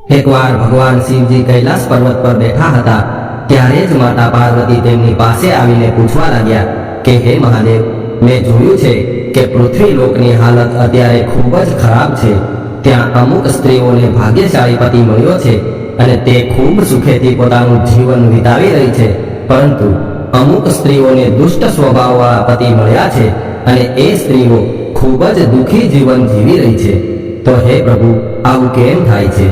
એકવાર ભગવાન શિવજી કૈલાસ પર્વત પર બેઠા હતા ત્યારે જ માતા પાર્વતી તેમની પાસે આવીને પૂછવા લાગ્યા કે હે મહાદેવ, મેં જોયું છે કે પૃથ્વી લોકની હાલત અત્યારે ખૂબ જ ખરાબ છે. ત્યાં અમુક સ્ત્રીઓને ભાગ્યશાળી પતિ મળ્યો છે અને તે ખૂબ સુખેથી પોતાનું જીવન વિતાવી રહી છે, પરંતુ અમુક સ્ત્રીઓને દુષ્ટ સ્વભાવવાળા પતિ મળ્યા છે અને એ સ્ત્રીઓ ખૂબ જ દુઃખી જીવન જીવી રહી છે. તો હે પ્રભુ, આવું કેમ થાય છે?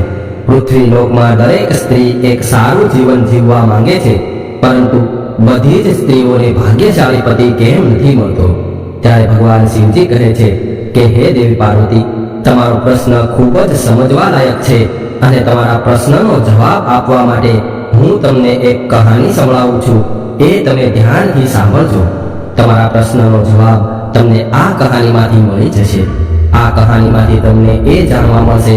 પૃથ્વી લોકમાં દરેક સ્ત્રી એક સારું જીવન જીવવા માંગે છે, પરંતુ બધી જ સ્ત્રીઓને ભાગ્યશાળી પતિ કેમ નથી મળતો? ત્યારે ભગવાન શિવજી કહે છે કે હે દેવી પાર્વતી, તમારો પ્રશ્ન ખૂબ જ સમજવા લાયક છે અને તમારા પ્રશ્નનો જવાબ આપવા માટે હું તમને એક કહાની સંભળાવું છું. એ તમે ધ્યાનથી સાંભળજો. તમારા પ્રશ્નનો જવાબ તમને આ કહાનીમાંથી મળી જશે. આ કહાનીમાંથી તમને એ જાણવા મળશે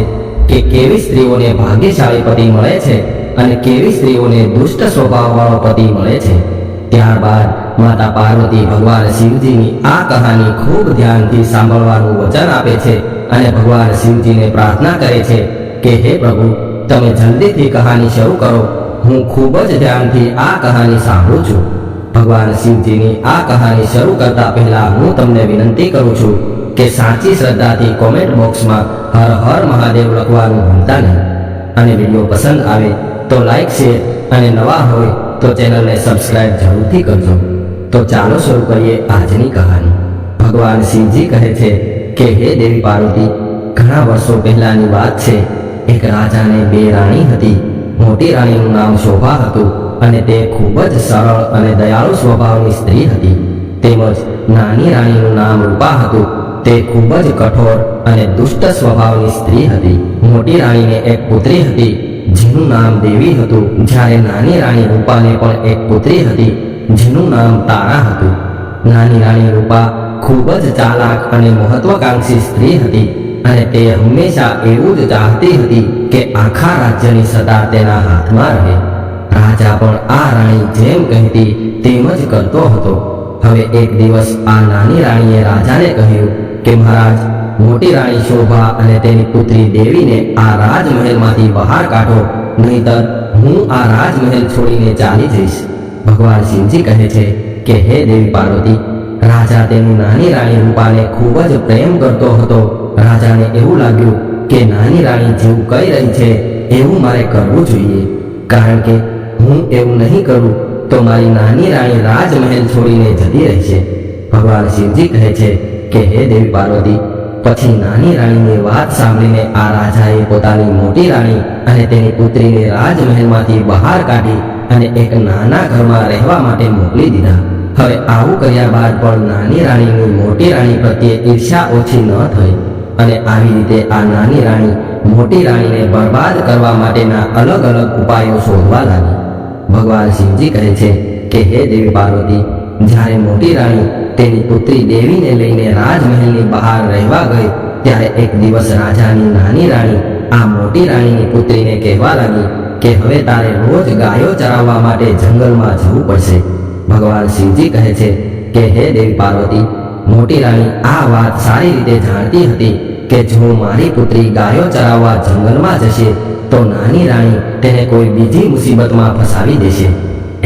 કે કેવી સ્ત્રીઓને ભાગ્યશાળી પતિ મળે છે અને કેવી સ્ત્રીઓને દુષ્ટ સ્વભાવવાળો પતિ મળે છે. ત્યારબાદ માતા પાર્વતી ભગવાન શિવજીની આ કહાની ખૂબ ધ્યાનથી સાંભળવાનું વચન આપે છે અને ભગવાન શિવજીને પ્રાર્થના કરે છે કે હે પ્રભુ, તમે જલ્દીથી કહાની શરૂ કરો. હું ખૂબ જ ધ્યાનથી આ કહાની સાંભળું છું. ભગવાન શિવજીની આ કહાની શરૂ કરતા પહેલા હું તમને વિનંતી કરું છું કે સાચી શ્રદ્ધાથી કોમેન્ટ બોક્સમાં હર હર મહાદેવ લખવાનું ભૂલતા નહીં. અને વિડીયો પસંદ આવે તો લાઈક, શેર અને નવા હોય તો ચેનલને સબસ્ક્રાઇબ જરૂરથી કરજો. તો ચાલો શરૂ કરીએ આજની કહાની. ભગવાન શિવજી કહે છે કે હે દેવી પાર્વતી, ઘણા વર્ષો પહેલાની વાત છે. એક રાજાને બે રાણી હતી. મોટી રાણીનું નામ શોભા હતું અને તે ખૂબ જ સરળ અને દયાળુ સ્વભાવની સ્ત્રી હતી. તેમજ નાની રાણીનું નામ રૂપા હતું. તે ખૂબ જ કઠોર અને દુષ્ટ સ્વભાવની સ્ત્રી હતી. મોટી રાણીને એક પુત્રી હતી જેનું નામ દેવી હતું, જ્યારે નાની રાણી રૂપાને પણ એક પુત્રી હતી જેનું નામ તારા હતું. નાની રાણી રૂપા ખૂબ જ ચાલાક અને મહત્વાકાંક્ષી સ્ત્રી હતી અને તે હંમેશા એવું જ ચાહતી હતી કે આખા રાજ્યની સત્તા તેના હાથમાં રહે. રાજા પણ આ રાણી જેમ કહેતી તેમ જ કરતો હતો. હવે એક દિવસ આ નાની રાણીએ રાજાને કહ્યું કે મહારાજ, મોટી રાણી શોભા અને તેની પુત્રી દેવીને આ રાજમહેલમાંથી બહાર કાઢો, નહીતર હું આ રાજમહેલ છોડીને ચાલી જઈશ. ભગવાન શિવજી કહે છે કે હે દેવી પાર્વતી, રાજા તેની નાની રાણી રૂપાને ખૂબ જ પ્રેમ કરતો હતો. રાજાને એવું લાગ્યું કે નાની રાણી જેવું કહી રહી છે એવું મારે કરવું જોઈએ, કારણ કે હું એવું નહીં કરું તો મારી નાની રાણી રાજમહેલ છોડીને જતી રહેશે. ભગવાન શિવજી કહે છે કે હે દેવી પાર્વતી, પછી નાની રાણીની વાત સાંભળીને આ રાજાએ પોતાની મોટી રાણી અને તેની પુત્રીને રાજમહેલમાંથી બહાર કાઢી અને એક નાના ઘરમાં રહેવા માટે મોકલી દીધા. હવે આવું કર્યા બાદ પણ નાની રાણીની મોટી રાણી પ્રત્યે ઈર્ષ્યા ઓછી ન થઈ અને આવી રીતે આ નાની રાણી મોટી રાણીને બરબાદ કરવા માટેના અલગ અલગ ઉપાયો શોધવા લાગી. ભગવાન શિવજી કહે છે કે હે દેવી પાર્વતી, જ્યારે મોટી રાણી તેની પુત્રી દેવીને લઈને રાજમહેલની બહાર રહેવા ગઈ ત્યારે એક દિવસ રાજાની નાની રાણી આ મોટી રાણીની પુત્રીને કહેવા લાગી કે હવે તારે રોજ ગાયો ચરાવવા માટે જંગલમાં જવું પડશે. ભગવાન શિવજી કહે છે કે હે દેવી પાર્વતી, મોટી રાણી આ વાત સારી રીતે જાણતી હતી કે જો મારી પુત્રી ગાયો ચરાવવા જંગલમાં જશે તો નાની રાણી તેને કોઈ બીજી મુસીબતમાં ફસાવી દેશે.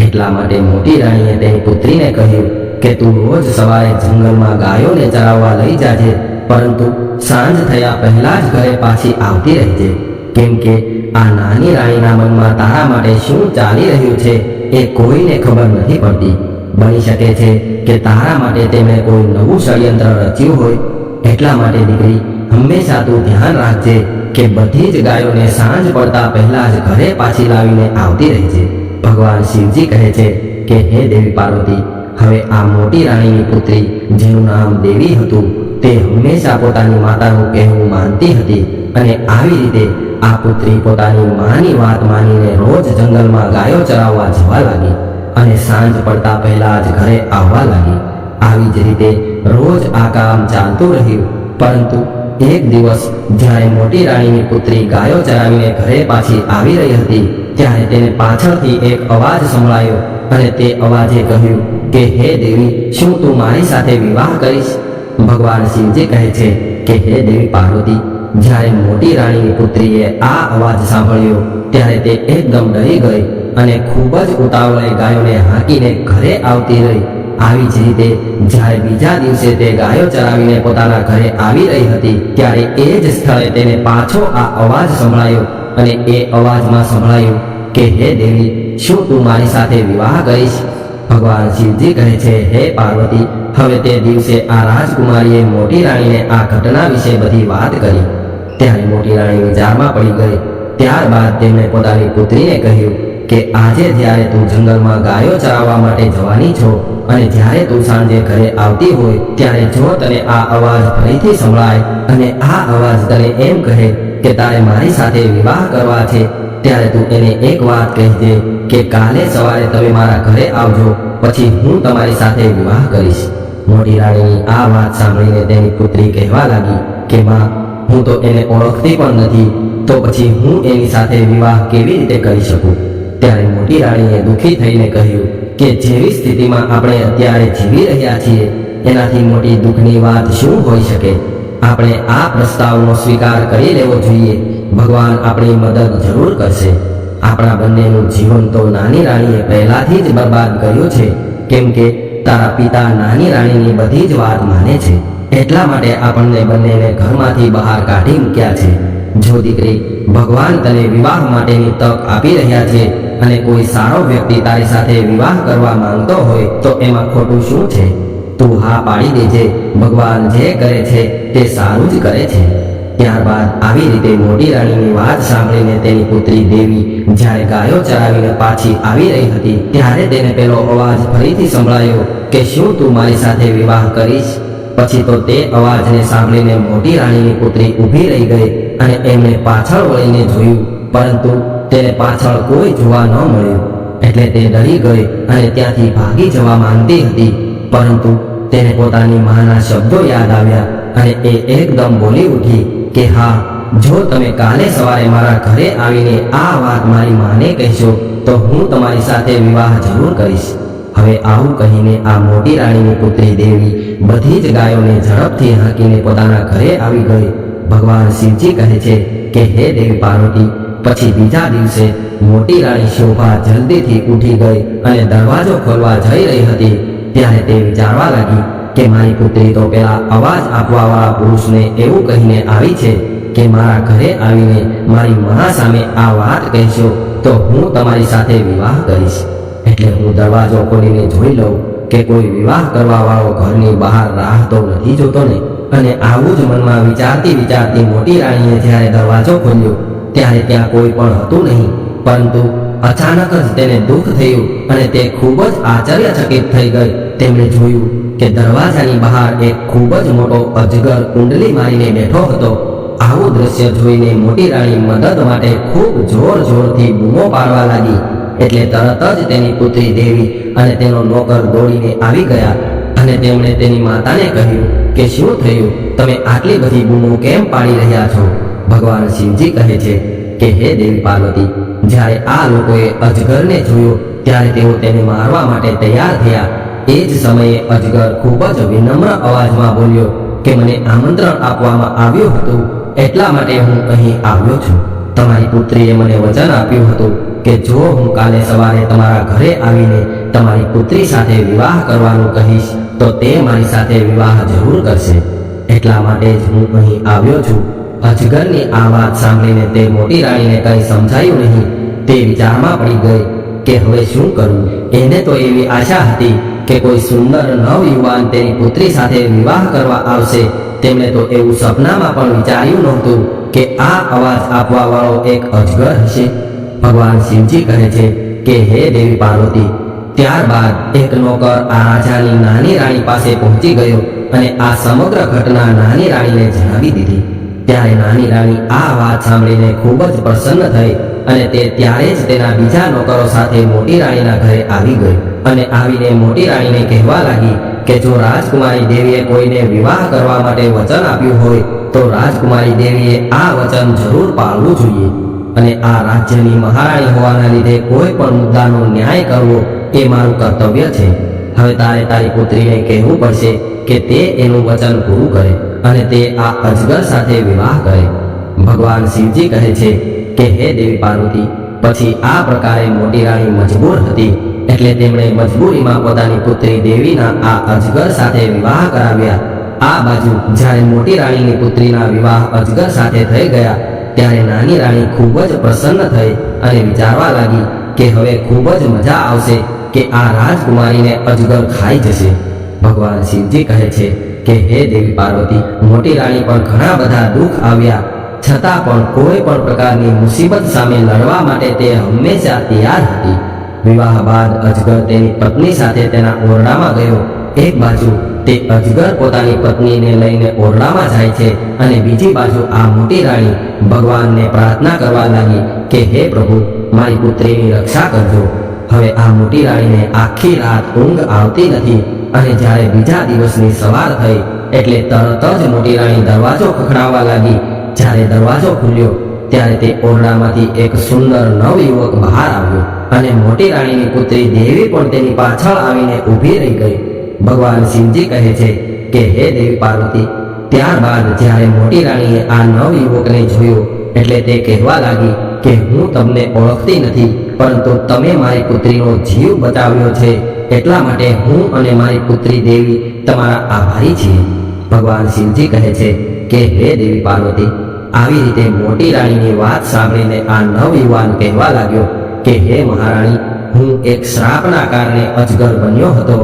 એટલા માટે મોટી રાણીએ તેની પુત્રીને કહ્યું કે તું રોજ સવારે જંગલમાં ગાયોને ચરાવવા લઈ જાજે, પરંતુ સાંજ થયા પહેલા જ ઘરે પાછી આવતી રહેજે, કેમ કે આ નાની રાણીના મનમાં તારા માટે શું ચાલી રહ્યું છે એ કોઈને ખબર નથી પડતી. બની શકે છે કે તારા માટે તેમણે કોઈ નવું ષડયંત્ર રચ્યું હોય. એટલા માટે દીકરી, હંમેશા તું ધ્યાન રાખજે કે બધી જ ગાયોને સાંજ પડતા પહેલા જ ઘરે પાછી લાવીને આવતી રહેજે. ભગવાન શિવજી કહે છે કે હે દેવી પાર્વતી, હવે આ મોટી રાણીની પુત્રી જેનું નામ દેવી હતું તે હંમેશા પોતાની માતાનું કહેવું માનતી હતી અને આવી રીતે આ પુત્રી પોતાની માની વાત માનીને રોજ જંગલમાં ગાયો ચરાવવા જવા લાગી અને સાંજ પડતા પહેલા જ ઘરે આવવા લાગી. આવી જ રીતે રોજ આ કામ ચાલતું રહ્યું, પરંતુ એક દિવસ જ્યારે મોટી રાણીની પુત્રી ગાયો ચરાવીને ઘરે પાછી આવી રહી હતી ત્યારે તેને પાછળથી એક અવાજ સંભળાયો અને તે અવાજે કહ્યું કે હે દેવી, શું તું મારી સાથે વિવાહ કરીશ? ભગવાન શિવજી કહે છે કે હે દેવી પાર્વતી, જ્યારે મોટી રાણીની પુત્રીએ આ અવાજ સાંભળ્યો ત્યારે તે એકદમ ડરી ગઈ અને ખૂબ જ ઉતાવળે ગાયોને હાંકીને ઘરે આવતી રહી. આવી જ રીતે જ્યારે બીજા દિવસે તે ગાયો ચરાવીને પોતાના ઘરે આવી રહી હતી ત્યારે એ જ સ્થળે તેને પાછો આ અવાજ સંભળાયો અને એ અવાજમાં સંભળાયું કે હે દેવી, શું તું મારી સાથે વિવાહ કરીશ? ભગવાન શિવજી કહે છે, હે પાર્વતી, હવે તે દિવસે આ રાજકુમારીએ મોટી રાણીને આ ઘટના વિશે બધી વાત કરી. ત્યારે મોટી રાણી વિચારમાં પડી ગઈ. ત્યારબાદ તેમણે પોતાની પુત્રીને કહ્યું કે આજે જ્યારે તું જંગલમાં ગાયો ચરાવવા માટે જવાની છો અને જ્યારે તું સાંજે ઘરે આવતી હોય ત્યારે જો તને આ અવાજ ફરીથી સંભળાય અને આ અવાજ તને એમ કહે કે તારે મારી સાથે વિવાહ કરવા છે, ત્યારે તું એને એક વાત કહેજે કે કાલે સવારે તમે મારા ઘરે આવજો, પછી હું તમારી સાથે વિવાહ કરીશ. મોટી રાણીની આ વાત સાંભળીને તેની પુત્રી કહેવા લાગી કે માં, હું તો એને ઓળખતી પણ નથી, તો પછી હું એની સાથે વિવાહ કેવી રીતે કરી શકું? ત્યારે મોટી રાણીએ દુઃખી થઈને કહ્યું કે જેવી સ્થિતિમાં આપણે અત્યારે જીવી રહ્યા છીએ એનાથી મોટી દુઃખની વાત શું હોઈ શકે? આપણે આ પ્રસ્તાવનો સ્વીકાર કરી લેવો જોઈએ. ભગવાન આપણી મદદ જરૂર કરશે. આપણા બંનેનું જીવન તો નાની રાણીએ પહેલાથી જ બરબાદ કર્યું છે, કેમ કે તારા પિતા નાની રાણીની બધી જ વાત માને છે. એટલા માટે આપણને બંનેને ઘરમાંથી બહાર કાઢી મૂક્યા છે. જો દીકરી, ભગવાન તને વિવાહ માટેની તક આપી રહ્યા છે અને કોઈ સારો વ્યક્તિ તારી સાથે વિવાહ કરવા માંગતો હોય તો એમાં ખોટું શું છે? તું હા પાડી દેજે. ભગવાન જે કરે છે તે સારું જ કરે છે. ત્યારબાદ આવી રીતે મોટી રાણીની વાત સાંભળીને તેની પુત્રી દેવી જ્યારે ગાયો ચરાવીને પાછી આવી રહી હતી ત્યારે તેને પેલો અવાજ ફરીથી સંભળાયો કે શું તું મારી સાથે વિવાહ કરીશ? પછી તો તે અવાજને સાંભળીને મોટી રાણીની પુત્રી ઊભી રહી ગઈ અને એમણે પાછળ વળીને જોયું, પરંતુ તેને પાછળ કોઈ જોવા ન મળ્યું. એટલે તે ડરી ગઈ અને ત્યાંથી ભાગી જવા માંગતી હતી, પરંતુ તેને પોતાની માના શબ્દો યાદ આવ્યા અને એ એકદમ બોલી ઉઠી કે હા, જો તમે કાલે સવારે મારા ઘરે આવીને આ વાત મારી માને કહેશો તો હું તમારી સાથે વિવાહ જરૂર કરીશ. હવે આવું કહીને આ મોટી રાણીની પુત્રી દેવી બધી જ ગાયોને ઝડપથી હાંકીને પોતાના ઘરે આવી ગઈ. ભગવાન શિવજી કહે છે કે હે દેવી પાર્વતી, પછી બીજા દિવસે મોટી રાણી શોભા જલ્દીથી ઉઠી ગઈ અને દરવાજો ખોલવા જઈ રહી હતી ત્યારે તે વિચારવા લાગી કે મારી પુત્રી તો પેલા અવાજ આપવાવાળા પુરુષને એવું કહીને આવી છે કે મારા ઘરે આવીને મારી મા સામે આ વાત કહેશો તો હું તમારી સાથે વિવાહ કરીશ. એટલે હું દરવાજો ખોલીને જોઈ લઉં કે કોઈ વિવાહ કરવા વાળો ઘરની બહાર રાહ તો નથી જોતો ને. અને આવું જ મનમાં વિચારતી વિચારતી મોટી રાણીએ જ્યારે દરવાજો ખોલ્યો ત્યારે ત્યાં કોઈ પણ હતું નહીં, પરંતુ અચાનક જ તેને દુઃખ થયું અને તે ખૂબ જ આશ્ચર્યચકિત થઈ ગઈ. તેમણે જોયું કે દરવાજાની બહાર એક ખૂબ જ મોટો અજગર કુંડલી મારીને બેઠો હતો. આવું દ્રશ્ય જોઈને મોટી રાણી મદદ માટે ખૂબ જોર જોરથી બૂમો પાડવા લાગી. એટલે તરત જ તેની પુત્રી દેવી અને તેનો નોકર દોડીને આવી ગયા અને તેમણે તેની માતાને કહ્યું કે શું થયું, તમે આટલી બધી બૂમો કેમ પાડી રહ્યા છો? ભગવાન શિવજી કહે છે કે હે દેવી પાર્વતી, જ્યારે આ લોકોએ અજગરને જોયો ત્યારે તેઓ તેને મારવા માટે તૈયાર થયા. એ જ સમયે અજગર ખૂબ જ વિનમ્ર અવાજમાં બોલ્યો કે મને આમંત્રણ આપવામાં આવ્યું હતું, એટલા માટે હું અહીં આવ્યો છું. તમારી પુત્રીએ મને વચન આપ્યું હતું કે જો હું કાલે સવારે તમારા ઘરે આવીને તમારી પુત્રી સાથે વિવાહ કરવાનું કહીશ તો તે મારી સાથે વિવાહ જરૂર કરશે. એટલા માટે જ હું અહીં આવ્યો છું. અજગરની આ વાત સાંભળીને તે મોટી રાણીને કંઈ સમજાયું નહીં. તે વિચારમાં પડી ગઈ કે હવે શું કરવું. એને તો એવી આશા હતી કે કોઈ સુંદર નવયુવાન તેની પુત્રી સાથે વિવાહ કરવા આવશે. તેમણે તો એવું સપનામાં પણ વિચાર્યું નહોતું કે આ અવાજ આપવા વાળો એક અજગર હશે. ભગવાન શિવજી કહે છે કે હે દેવી પાર્વતી, ત્યારબાદ એક નોકર આ રાજાની નાની રાણી પાસે પહોંચી ગયો અને આ સમગ્ર ઘટના નાની રાણીને જણાવી દીધી. ત્યારે નાની રાણી આ વાત સાંભળીને ખૂબ જ પ્રસન્ન થઈ અને તે ત્યારે જ તેના બીજા નોકરો સાથે મોટી રાણીના ઘરે આવી ગઈ અને આવીને મોટી રાણીને કહેવા લાગી કે જો રાજકુમારી દેવીએ કોઈને વિવાહ કરવા માટે વચન આપ્યું હોય તો રાજકુમારી દેવીએ આ વચન જરૂર પાળવું જોઈએ અને આ રાજ્યની મહારાણી હોવાના લીધે કોઈ પણ મુદ્દાનો ન્યાય કરવો એ મારું કર્તવ્ય છે. હવે તારે તારી પુત્રીને કહેવું પડશે કે તે એનું વચન પૂરું કરે અને તે આ અજગર સાથે વિવાહ કરે. ભગવાન શિવજી કહે છે કે હે દેવી પાર્વતી, પછી આ પ્રકારે મોટી રાણી મજબૂર હતી, એટલે તેમણે મજબૂરીમાં પોતાની પુત્રી દેવીના આ અજગર સાથે વિવાહ કરાવ્યા. આ બાજુ જ્યારે મોટી રાણીની પુત્રીના વિવાહ અજગર સાથે થઈ ગયા, ત્યારે નાની રાણી ખૂબ જ પ્રસન્ન થઈ અને વિચારવા લાગી કે હવે ખૂબ જ મજા આવશે કે આ રાજકુમારીને અજગર ખાઈ જશે. ભગવાન શિવજી કહે છે કે હે દેવી પાર્વતી, મોટી રાણી પર ઘણા બધા દુઃખ આવ્યા, છતાં પણ કોઈ પણ પ્રકારની મુસીબત સામે લડવા માટે તે હંમેશા તૈયાર હતી. વિવાહ બાદ અજગર તેની પત્ની સાથે તેના ઓરડામાં ગયો. એક બાજુ તે અજગર પોતાની પત્નીને લઈને ઓરડામાં જાય છે અને બીજી બાજુ આ મોટી રાણી ભગવાનને પ્રાર્થના કરવા લાગી કે હે પ્રભુ, મારી પુત્રીની રક્ષા કરજો. હવે આ મોટી રાણીને આખી રાત ઊંઘ આવતી નથી અને જ્યારે બીજા દિવસની સવાર થઈ એટલે તરત જ મોટી રાણી દરવાજો ખખડાવવા લાગી. જ્યારે દરવાજો ખુલ્યો ત્યારે તે ઓરડામાંથી એક સુંદર નવયુવક બહાર આવ્યો અને મોટી રાણીની પુત્રી દેવી પણ તેની પાછળ આવીને ઊભી રહી ગઈ. ભગવાન શિવજી કહે છે કે હે દેવી પાર્વતી, ત્યારબાદ જ્યારે મોટી રાણીએ આ નવયુવકને જોયો એટલે તે કહેવા લાગી કે હું તમને ઓળખતી નથી, પરંતુ તમે મારી પુત્રીનો જીવ બચાવ્યો છે, એટલા માટે હું અને મારી પુત્રી દેવી તમારા આભારી છીએ. ભગવાન શિવજી કહે છે કે હે દેવી પાર્વતી, આવી રીતે મોટી રાણીની વાત સાંભળીને આ નવયુવાન કહેવા લાગ્યો કે હે મહારાણી, હું એક શ્રાપના કારણે અજગર બન્યો હતો.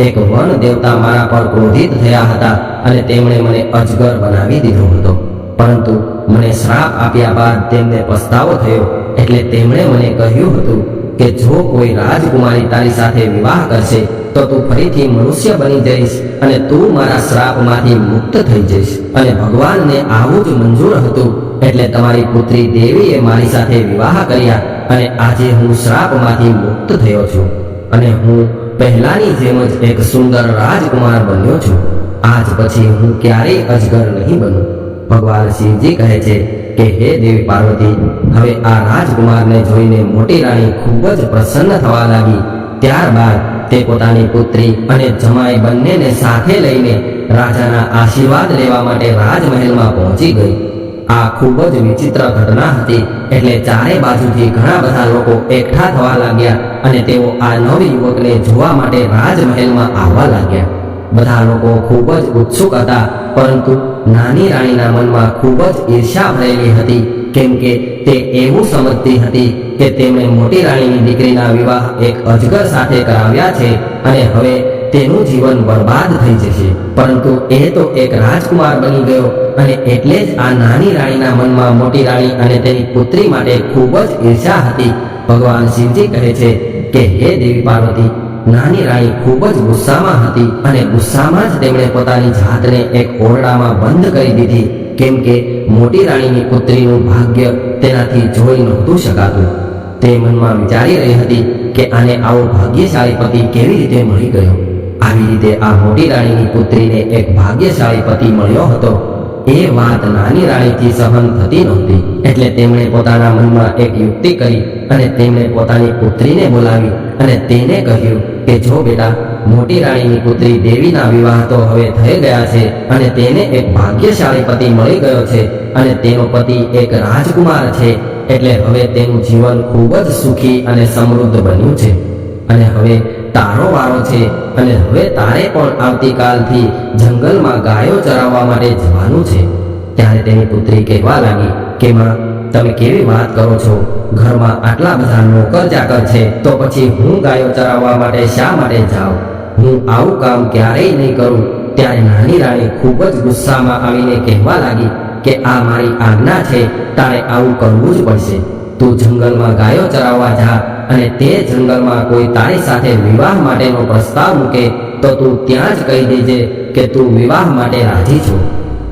એક વન દેવતા મારા પર ક્રોધિત થયા હતા અને તેમણે મને અજગર બનાવી દીધો હતો, પરંતુ મને શ્રાપ આપ્યા બાદ તેમને પસ્તાવો થયો, એટલે તેમણે મને કહ્યું હતું કે જો કોઈ રાજકુમારી તારી સાથે વિવાહ કરશે તો તું ફરીથી મનુષ્ય બની જઈશ અને તું મારા શ્રાપમાંથી મુક્ત થઈ જઈશ. અને ભગવાનને આવું જ મંજૂર હતું, એટલે તમારી પુત્રી દેવીએ મારી સાથે વિવાહ કર્યા અને આજે હું શ્રાપમાંથી મુક્ત થયો છું અને હું પહેલાની જેમ જ એક સુંદર રાજકુમાર બન્યો છું. આજ પછી હું ક્યારેય અજગર નહીં બનું. ભગવાન શિવજી કહે છે કે હે દેવી પાર્વતી, હવે આ રાજકુમારને જોઈને મોટી રાણી ખૂબ જ પ્રસન્ન થવા લાગી. ત્યારબાદ તે પોતાની પુત્રી અને જમાઈ બંનેને સાથે લઈને રાજાના આશીર્વાદ લેવા માટે રાજમહેલમાં પહોંચી ગઈ. આ ખૂબ જ વિચિત્ર ઘટના હતી, એટલે ચારે બાજુથી ઘણા બધા લોકો એકઠા થવા લાગ્યા અને તેઓ આ નવયુવકને જોવા માટે રાજમહેલમાં આવવા લાગ્યા. બધા લોકો ખૂબ જ ઉત્સુક હતા, પરંતુ નાની રાણીના મનમાં ખૂબ જ ઈર્ષ્યા ભરેલી હતી, કેમ કે તે એવું સમજતી હતી કે તેમણે મોટી રાણીની દીકરીના વિવાહ એક અજગર સાથે કરાવ્યા છે અને હવે તેનું જીવન બરબાદ થઈ જશે. પરંતુ એ તો એક રાજકુમાર બની ગયો અને એટલે જ આ નાની રાણીના મનમાં મોટી રાણી અને તેની પુત્રી માટે ખૂબ જ ઈર્ષ્યા હતી. ભગવાન શિવજી કહે છે કે હે દેવી પાર્વતી, નાની રાણી ખૂબ જ ગુસ્સામાં હતી અને ગુસ્સામાં જ તેમણે પોતાની જાતને એક ઓરડામાં બંધ કરી દીધી, કેમ કે મોટી રાણીની પુત્રીનું ભાગ્ય તેનાથી જોઈ નહોતું શકાતું. તે મનમાં વિચારી રહી હતી કે આને આવો ભાગ્યશાળી પતિ કેવી રીતે મળી ગયો. આવી રીતે આ મોટી રાણીની પુત્રીને એક ભાગ્યશાળી પતિ મળ્યો હતો. એ વાત નાની રાણીથી સહન થતી નહોતી, એટલે તેમણે પોતાના મનમાં એક યુક્તિ કરી અને તેમણે પોતાની પુત્રીને બોલાવી અને તેને કહ્યું કે જો બેટા, મોટી રાણીની પુત્રી દેવીના વિવાહ તો હવે થઈ ગયા છે અને તેને એક ભાગ્યશાળી પતિ મળી ગયો છે અને તેનો પતિ એક રાજકુમાર છે, એટલે હવે તેનું જીવન ખૂબ જ સુખી અને સમૃદ્ધ બન્યું છે અને હવે તારો વારો છે અને હવે તારે પણ આવતીકાલથી જંગલમાં ગાયો ચરાવવા માટે જવાનું છે. ત્યારે તેની પુત્રી કહેવા લાગી કે માં, તમે કેવી વાત કરો છો? ઘરમાં આટલા બધા નોકર ચાકર છે, તો પછી હું ગાયો ચરાવવા માટે શા માટે જાઉં? હું આવું કામ ક્યારેય નહીં કરું. ત્યારે નાની રાણી ખૂબ જ ગુસ્સામાં આવીને કહેવા લાગી કે આ મારી આજ્ઞા છે, તારે આવું કરવું જ પડશે. તું જંગલમાં ગાયો ચરાવવા જા અને તે જંગલમાં કોઈ તારી સાથે વિવાહ માટેનો પ્રસ્તાવ મૂકે તો તું ત્યાં જ કહી દેજે કે તું વિવાહ માટે રાજી છો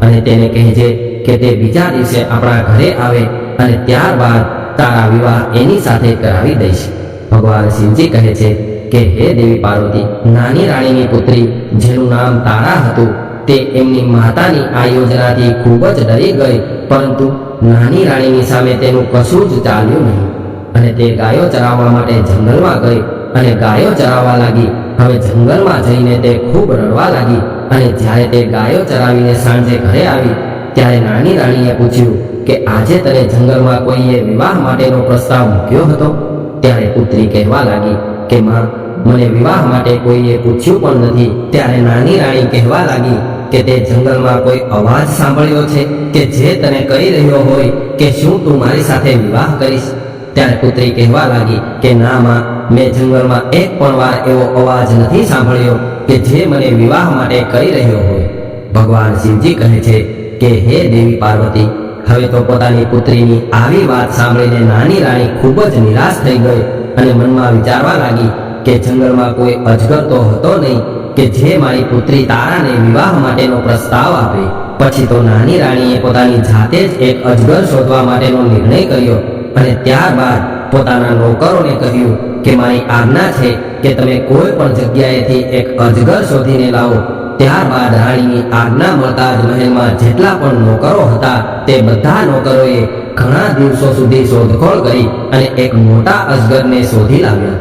અને તેને કહેજે કે તે બીજા દિવસે આપણા ઘરે આવે અને ત્યારબાદ તારા વિવાહ એની સાથે કરાવી દઈશ. ભગવાન શિવજી કહે છે કે હે દેવી પાર્વતી, નાની રાણીની પુત્રી જેનું નામ તારા હતું તે એમની માતાની આ યોજનાથી ખૂબ જ ડરી ગઈ, પરંતુ નાની રાણીની સામે તેનું કશું જ ચાલ્યું નહીં અને તે ગાયો ચરાવવા માટે જંગલમાં ગઈ અને ગાયો ચરાવવા લાગી. હવે જંગલમાં જઈને તે ખૂબ રડવા લાગી અને જ્યારે તે ગાયો ચરાવીને સાંજે ઘરે આવી ત્યારે નાની રાણીએ પૂછ્યું કે આજે તને જંગલમાં કોઈએ વિવાહ માટેનો પ્રસ્તાવ મૂક્યો હતો? ત્યારે પુત્રી કહેવા લાગી કે માં, મને વિવાહ માટે કોઈએ પૂછ્યું પણ નથી. ત્યારે નાની રાણી કહેવા લાગી કે તે જંગલમાં કોઈ અવાજ સાંભળ્યો છે કે જે તને કહી રહ્યો હોય કે શું તું મારી સાથે વિવાહ કરીશ? ત્યારે પુત્રી કહેવા લાગી કે ના માં, મેં જંગલમાં એક પણ વાર એવો અવાજ નથી સાંભળ્યો કે જે મને વિવાહ માટે કહી રહ્યો હોય. ભગવાન શિવજી કહે છે કે હે દેવી પાર્વતી, હવે તો પોતાની પુત્રીની આવી વાત સાંભળીને નાની રાણી ખૂબ જ નિરાશ થઈ ગઈ અને મનમાં વિચારવા લાગી કે જંગલમાં કોઈ અજગર તો હતો નહીં કે જે મારી પુત્રી તારાને વિવાહ માટેનો પ્રસ્તાવ આપે. પછી તો નાની રાણીએ પોતાની જાતે જ એક અજગર શોધવા માટેનો નિર્ણય કર્યો અને ત્યારબાદ પોતાના નોકરોને કહ્યું કે મારી આજ્ઞા છે કે તમે કોઈ પણ જગ્યાએથી એક અજગર શોધીને લાવો. ત્યારબાદ રાણીની આજ્ઞા મળતા જ મહેલમાં જેટલા પણ નોકરો હતા તે બધા નોકરોએ ઘણા દિવસો સુધી શોધખોળ કરી અને એક મોટા અજગરને શોધી લાવ્યા.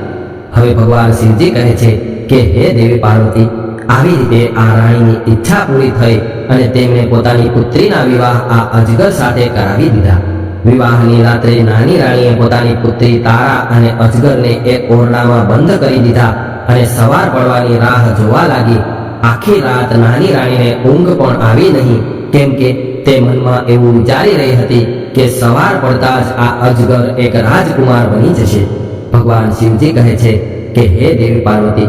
હવે ભગવાન શિવજી કહે છે કે હે દેવી પાર્વતી, આવી રીતે આ રાણીની ઈચ્છા પૂરી થઈ અને તેમણે પોતાની પુત્રીના વિવાહ આ અજગર સાથે કરાવી દીધા. વિવાહની રાત્રે નાની રાણીએ પોતાની પુત્રી તારા અને અજગરને એક ઓરડામાં બંધ કરી દીધા અને સવાર પડવાની રાહ જોવા લાગી. આખી રાત નાની રાણીને ઊંઘ પણ આવી નહીં, કેમ કે તે મનમાં એવું વિચારી રહી હતી કે સવાર પડતા જ આ અજગર એક રાજકુમાર બની જશે. ભગવાન શિવજી કહે છે કે હે દેવી પાર્વતી,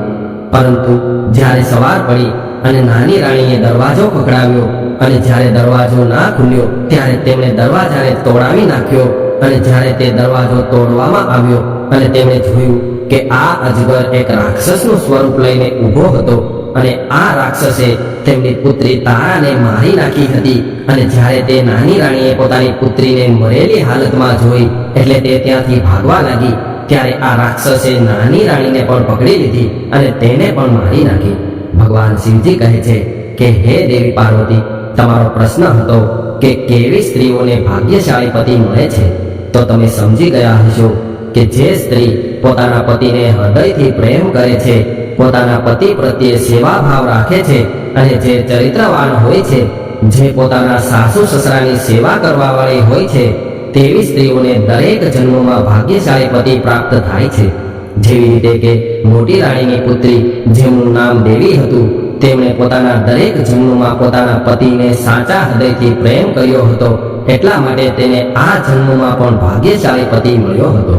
પરંતુ જ્યારે સવાર પડી અને નાની રાણીએ દરવાજો ખખડાવ્યો અને જ્યારે દરવાજો ના ખુલ્યો ત્યારે તેમણે દરવાજાને તોડાવી નાખ્યો. અને જ્યારે તે દરવાજો તોડવામાં આવ્યો અને તેમણે જોયું કે આ અજગર એક રાક્ષસનું સ્વરૂપ લઈને ઊભો હતો અને આ રાક્ષસે તેમની પુત્રી તારાને મારી નાખી હતી. અને જ્યારે તે નાની રાણીએ પોતાની પુત્રીને મરેલી હાલતમાં જોઈ એટલે તે ત્યાંથી ભાગવા લાગી. ત્યારે આ રાક્ષસે નાની રાણીને પણ પકડી લીધી અને તેને પણ મારી નાખી. ભગવાન શિવજી કહે છે કે હે દેવી પાર્વતી, તમારો પ્રશ્ન હતો કે કેવી સ્ત્રીઓને ભાગ્યશાળી પતિ મળે છે, તો તમે સમજી ગયા હશો કે જે સ્ત્રી પોતાના પતિને હૃદયથી પ્રેમ કરે છે, પોતાના પતિ પ્રત્યે સેવાભાવ રાખે છે અને જે ચરિત્રવાન હોય છે, જે પોતાના સાસુ સસરાની સેવા કરવા વાળી હોય છે, તેવી સ્ત્રીઓને દરેક જન્મમાં ભાગ્યશાળી પતિ પ્રાપ્ત થાય છે. જેવી રીતે કે મોટી રાણીની પુત્રી, જેમનું નામ દેવી હતું, તેમણે પોતાના દરેક જન્મમાં પોતાના પતિને સાચા હૃદયથી પ્રેમ કર્યો હતો, એટલા માટે તેને આ જન્મમાં પણ ભાગ્યશાળી પતિ મળ્યો હતો.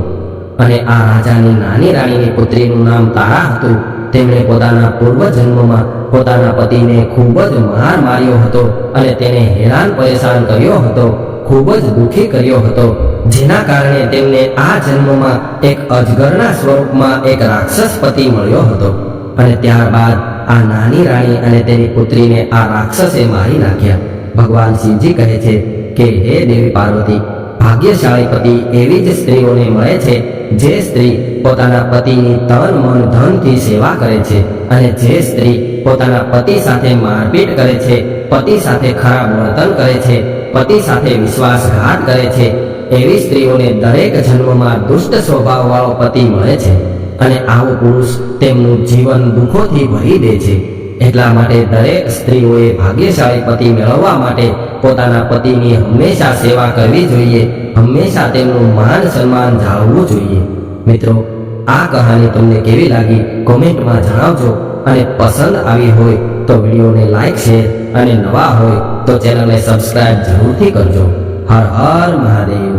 અને આ રાજાની નાની રાણીની પુત્રીનું નામ તારા હતું. તેમણે પોતાના પૂર્વ જન્મમાં પોતાના પતિને ખૂબ જ માર માર્યો હતો અને તેને હેરાન પરેશાન કર્યો હતો, ખૂબ જ દુઃખી કર્યો હતો, જેના કારણે તેમને આ જન્મમાં એક અજગરના સ્વરૂપમાં એક રાક્ષસ પતિ મળ્યો હતો. અને ત્યારબાદ આ નાની રાણી અને તેની પુત્રીને આ રાક્ષસે મારી નાખ્યા. ભગવાન શિવજી કહે છે કે હે દેવી પાર્વતી, ભાગ્યશાળી પતિ એવી જ સ્ત્રીઓને મળે છે જે સ્ત્રી પોતાના પતિની તન મન ધનથી સેવા કરે છે અને જે સ્ત્રી પોતાના પતિ સાથે મારપીટ કરે છે, પતિ સાથે ખરાબ વર્તન કરે છે, પતિ સાથે વિશ્વાસઘાત કરે છે, એવી સ્ત્રીઓને દરેક જન્મમાં દુષ્ટ સ્વભાવવાળો પતિ મળે છે અને આવો પુરુષ તેમનું જીવન દુઃખોથી ભરી દે છે. એટલા માટે દરેક સ્ત્રીઓએ ભાગ્યશાળી પતિ મેળવવા માટે પોતાના પતિની હંમેશા સેવા કરવી જોઈએ, હંમેશા તેમનું માન સન્માન જાળવવું જોઈએ. મિત્રો, આ કહાની તમને કેવી લાગી કોમેન્ટમાં જણાવજો અને પસંદ આવી હોય તો વિડીયોને લાઈક, શેર અને નવા હોય તો ચેનલને સબસ્ક્રાઇબ જરૂરથી કરજો. હર હર મહાદેવ.